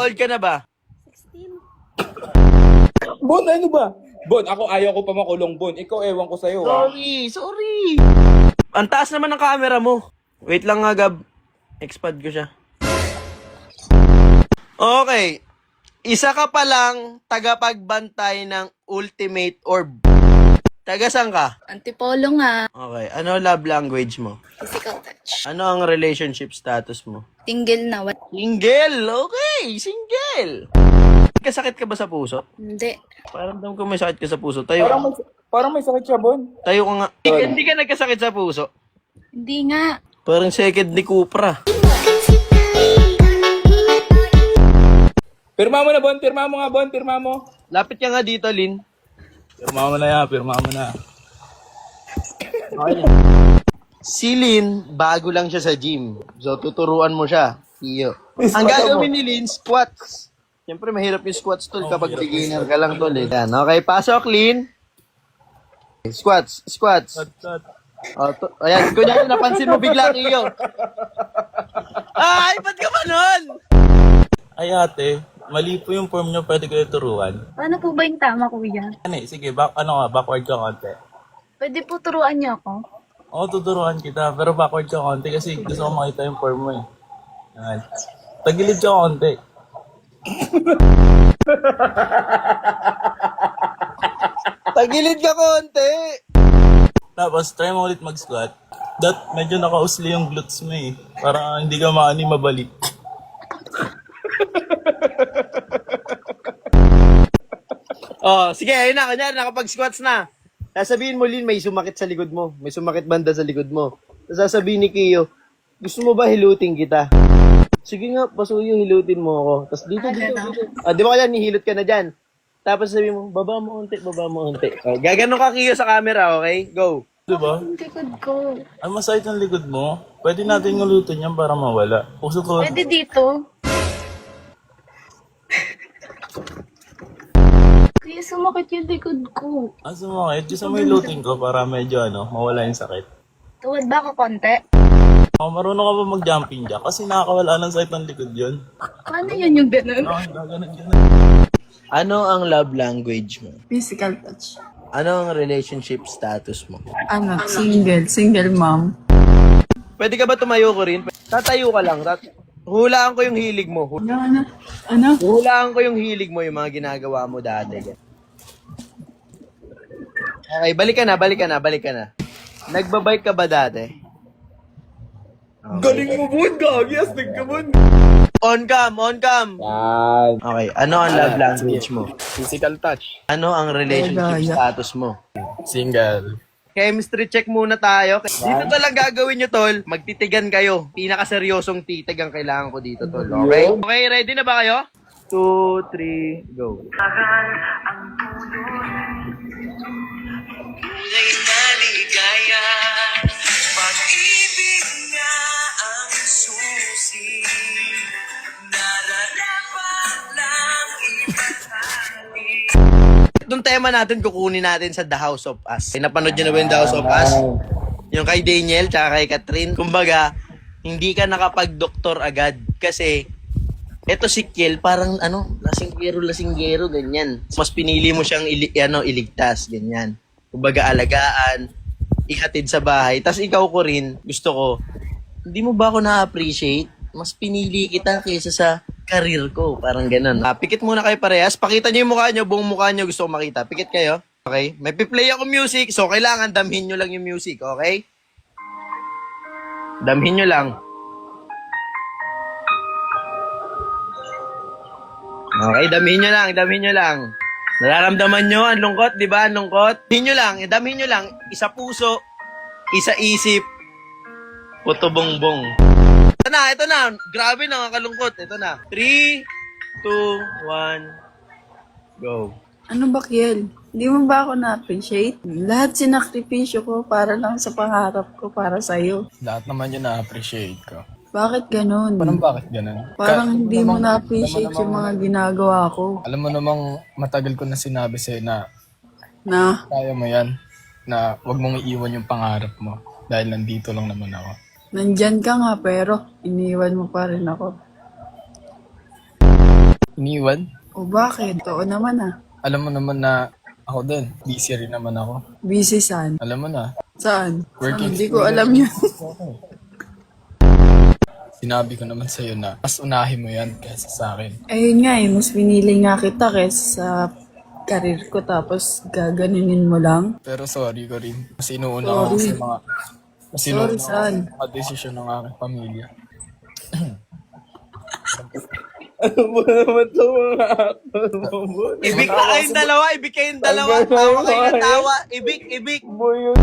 old ka na ba? 16. Bon, ano ba? Bon, ako ayaw ko pa makulong, Bon. Ikaw, ewan ko sa'yo, ha? Sorry. Ang taas naman ng camera mo. Wait lang nga, Gab. Expand ko siya. Okay. Isa ka pa lang tagapagbantay ng Ultimate Orb. Taga saan ka? Antipolo nga. Okay. Ano love language mo? Physical touch. Ano ang relationship status mo? Tinggil na. Single! Okay! Single! Kasakit ka ba sa puso? Hindi. Paramdam ko may sakit ka sa puso. Tayo ka. Parang may sakit siya, Bon. Tayo ka nga. Hindi ka nagkasakit sa puso. Hindi nga. Parang second ni Cupra. Pirma mo na, Bon. Pirma mo nga, Bon. Pirma mo. Lapit ka nga dito, Lin. Pirma mo na yan. Pirma mo na. Si Lin, bago lang siya sa gym. So, tuturuan mo siya. Iyo. Ang gagawin ni Lin, squats. Siyempre, mahirap yung squats, tol, kapag beginner ka lang, tol. Yan. Okay, pasok, Lin. Squats. Ayan, kunyari napansin mo bigla, Iyo. Ay, ba't ka ba nun? Ay ate, mali po yung form nyo, pwede kayo turuan. Paano po ba yung tama, kuya? Sige, backward ka konti. Pwede po turuan niyo ako? Oo, tuturuan kita, pero backward ka konti kasi gusto ko makita yung form mo eh. Yan. Tagilid ka konti. Tagilid ka konti. Tapos, try mo ulit mag-squat. Medyo nakausli yung glutes mo eh. Para hindi ka mabalik. Oh, sige, ayun na. Kunyari, nakapag-squats na. Sasabihin mo, Lin, may sumakit sa likod mo. May sumakit banda sa likod mo. Sasabihin ni Kiyo, gusto mo ba hilutin kita? Sige nga, pasuyo, hilutin mo ako. Tapos dito. Di ba kaya nihilot ka na dyan? Tapos sabihin mo, baba mo unti. Okay, gaganon ka, Kiyo, sa camera, okay? Go. Diba? Ang likod ko. Ang masakit ng likod mo, pwede natin ngulutin yan para mawala. Puso ko. Pwede dito. Kaya sumakit yung likod ko. Sumakit. Gusto mo hilutin ko para medyo mawala yung sakit. Tuwad ba ako konti? Marunong ka ba mag-jumping jack? Kasi nakakawala ng sakit ng likod yun. Paano yun yung ganun? Ganun. Ano ang love language mo? Physical touch. Ano ang relationship status mo? Single mom. Pwede ka ba tumayo ko rin? Tatayo ka lang. Hulaan ko yung hilig mo. Ano? Hulaan ko yung hilig mo, yung mga ginagawa mo dati. Okay, balik ka na. Nagbabike ka ba dati? Galing mo, Bon. Gagi, astig ka, Bon. On cam. Yan. Okay, ano ang love language mo? Physical touch. Ano ang relationship status mo? Single. Chemistry check muna tayo. Dito talaga gagawin nyo, tol. Magtitigan kayo. Pinakaseryosong titig ang kailangan ko dito, tol. Okay? Okay, ready na ba kayo? 2, 3, go. Kulay maligaya, pag-ibig nga ang susi, nararapat lang ibahagi. Itong tema natin, kukunin natin sa The House of Us. Napanood nyo na ba yung The House of Us? Yung kay Daniel, tsaka kay Catherine. Kumbaga, hindi ka nakapag-doktor agad. Kasi, eto si Kiel, parang lasinggero, ganyan. Mas pinili mo siyang iligtas, ganyan. Kumbaga, alagaan, ihatid sa bahay. Tapos ikaw ko rin, gusto ko, hindi mo ba ako na-appreciate? Mas pinili kita kaysa sa career ko. Parang ganun. Pikit muna kayo parehas. Pakita nyo yung mukha nyo, buong mukha nyo gusto ko makita. Pikit kayo. Okay? May piplay ako music, so kailangan damhin nyo lang yung music. Okay? Damhin nyo lang. Okay, damhin nyo lang. Nararamdaman nyo, ang lungkot, di ba? Ang lungkot. Damhin nyo lang. Isa puso, isa isip, puto bongbong. Ito na. Grabe, nakakalungkot. Ito na. 3, 2, 1, go. Ano ba, Kiel? Hindi mo ba ako na-appreciate? Lahat sinakripisyo ko para lang sa pangarap ko para sa'yo. Lahat naman yun na-appreciate ko. Bakit ganun? Bakit ganun? Parang hindi mo na-appreciate yung mga ginagawa ko. Alam mo namang matagal ko na sinabi sa'yo na Na, kaya mo yan. Na wag mong iiwan yung pangarap mo. Dahil nandito lang naman ako. nandyan ka nga pero iniwan mo pa rin ako. Iniwan? O bakit? Oo naman ah. Alam mo naman na ako din. Busy rin naman ako. Busy saan? Alam mo na. Saan? Working. Hindi ko alam yun. Sinabi ko naman sa'yo na mas unahin mo yan kaysa sa akin. Ayun nga eh, mas pinili nga kita kaysa sa karir ko tapos gaganunin mo lang. Pero sorry ko rin. Mas inuuna ako sa mga... Mas inuuna ako saan? sa mga desisyon ng aking pamilya. Ano ba naman ito mga actor mo, Bon? Ibig na kayong dalawa, ibig kayong dalawa. Tawa kayo ng tawa. Ibig. Boy, yun.